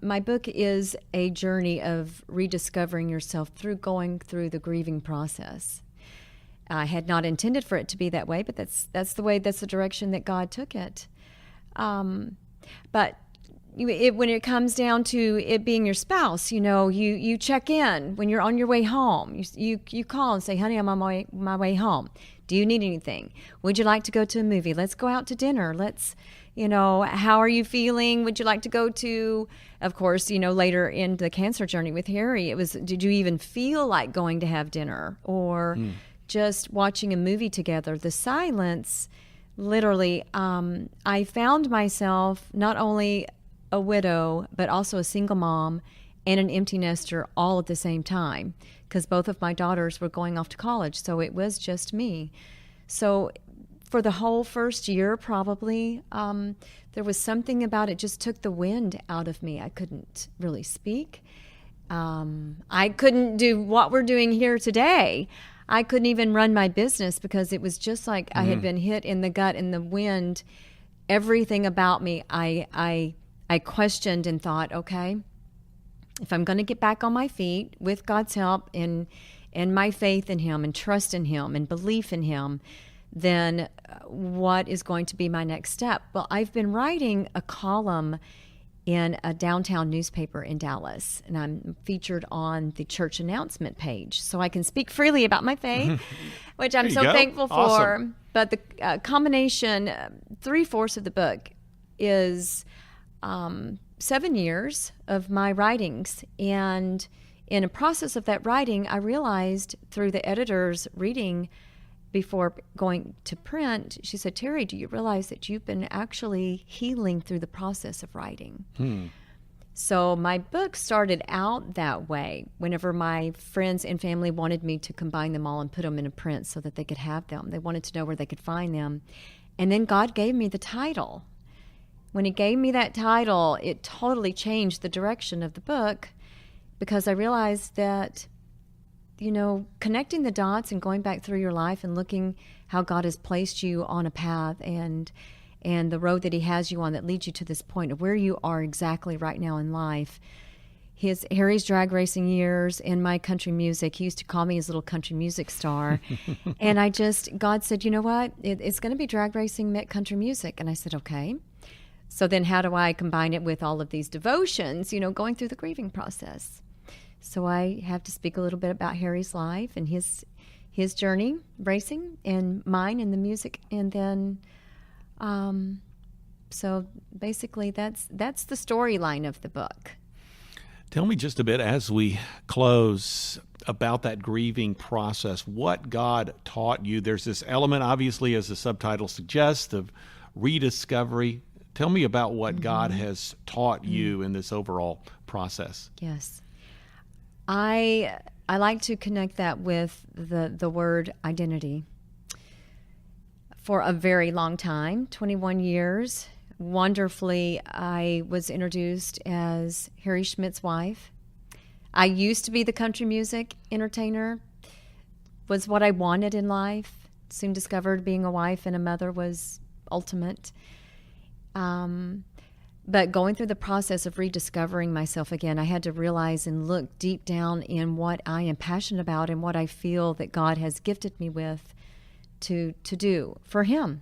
my book is a journey of rediscovering yourself through going through the grieving process. I had not intended for it to be that way, but that's the direction that God took it. But when it comes down to it being your spouse, you check in when you're on your way home. You call and say, honey, I'm on my way home. Do you need anything? Would you like to go to a movie? Let's go out to dinner. How are you feeling? Would you like to go to, of course, later in the cancer journey with Harry, it was, did you even feel like going to have dinner or just watching a movie together? The silence, literally, I found myself not only a widow, but also a single mom and an empty nester all at the same time, because both of my daughters were going off to college, so it was just me. So for the whole first year, probably, there was something about it just took the wind out of me. I couldn't really speak. I couldn't do what we're doing here today. I couldn't even run my business because it was just like I had been hit in the gut in the wind. Everything about me, I questioned and thought, okay, if I'm going to get back on my feet with God's help and my faith in Him and trust in Him and belief in Him, then what is going to be my next step? Well, I've been writing a column in a downtown newspaper in Dallas, and I'm featured on the church announcement page, so I can speak freely about my faith, which I'm so thankful for. Awesome. But the combination, 3/4 of the book is 7 years of my writings, and in a process of that writing, I realized through the editor's reading before going to print, she said, Terri, do you realize that you've been actually healing through the process of writing? So my book started out that way. Whenever my friends and family wanted me to combine them all and put them in a print so that they could have them, they wanted to know where they could find them. And then God gave me the title. When He gave me that title, it totally changed the direction of the book, because I realized that connecting the dots and going back through your life and looking how God has placed you on a path and the road that He has you on that leads you to this point of where you are exactly right now in life. Harry's drag racing years and my country music, he used to call me his little country music star. And God said, you know what? It's going to be drag racing met country music. And I said, okay. So then how do I combine it with all of these devotions, going through the grieving process? So I have to speak a little bit about Harry's life and his journey racing, and mine and the music, and then so basically that's the storyline of the book. Tell me just a bit as we close about that grieving process, what God taught you. There's this element, obviously, as the subtitle suggests, of rediscovery. Tell me about what God has taught you in this overall process. Yes. I like to connect that with the word identity. For a very long time, 21 years, wonderfully, I was introduced as Harry Schmidt's wife. I used to be the country music entertainer, was what I wanted in life. Soon discovered being a wife and a mother was ultimate. But going through the process of rediscovering myself again, I had to realize and look deep down in what I am passionate about and what I feel that God has gifted me with to do for Him.